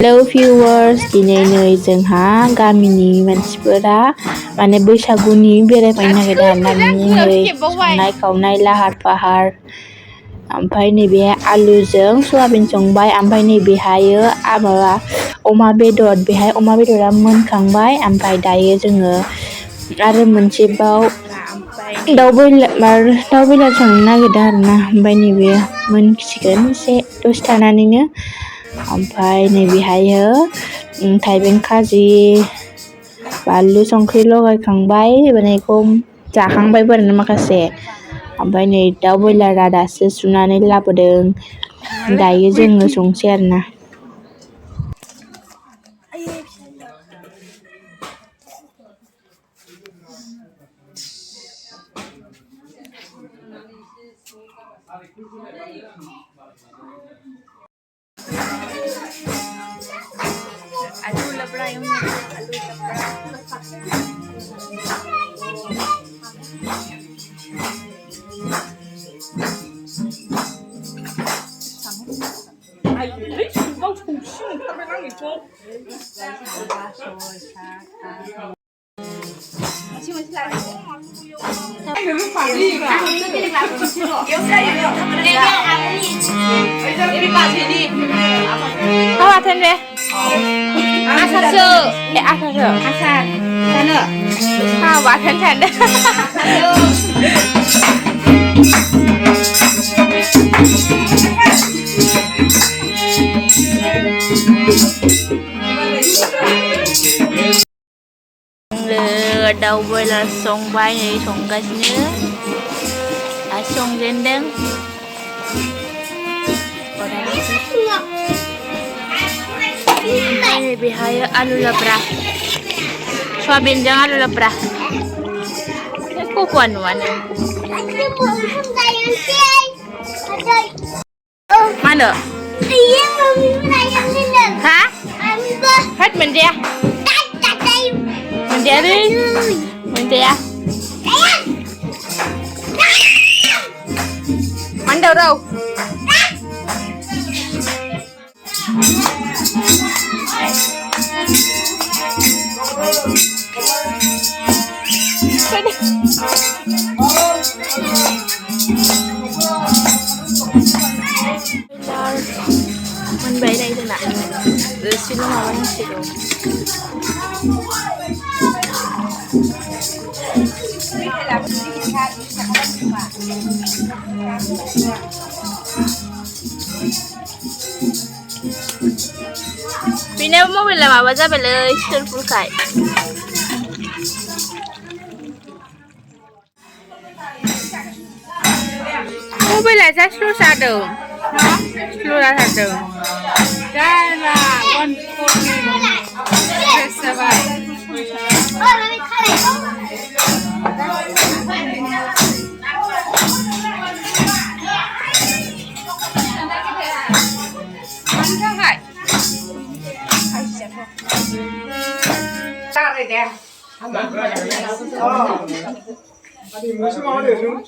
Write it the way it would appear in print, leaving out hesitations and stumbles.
Hello viewers, दिनै नै जोंहा गामिनि मानसिफोरा माने बैसागुनि बेरायफैनो नागिरदों आरोना बिनिनै संनाय खावनाय लाहार फाहार ओमफ्राय नैबे आलुजों सयाबिन संबाय ओमफ्राय नैबेहायो माबा अमा बेदर बेहाय अमा बेदरा मोनखांबाय ओमफ्राय दायो जोङो आरो मोनसेबाव दाउ बयलार संनो नागिरदों आरोना ओमफ्राय नैबे मोनसिगोन एसे दसे थानानैनो ओमफ्राय नैबेहायो थाइबें खाजि बानलु संख्रि लगायखांबाय बेखौ जाखांबायबो आरोना माखासे ओमफ्राय नै दाउ बयलारा दासो सुनानै लाबोदों दायो जोङो संसै आरोना आलु लबड़ा आलु 아사스, 아사, 나는 와탄 찬다. Daw buylar songbay này songasını songendeng ini bihaya alu labra soyabin jang alu labra kukuan mana mana hah hết mình đi mình đi mình đi ăn đâu đâu mình về đây thôi nè xin nó màu anh chị rồi vì nếu mobile là bảo ra về lời sơn full khải mobile là ra số xa đường số ra thật đường đây là con 아, 무슨 말이에요?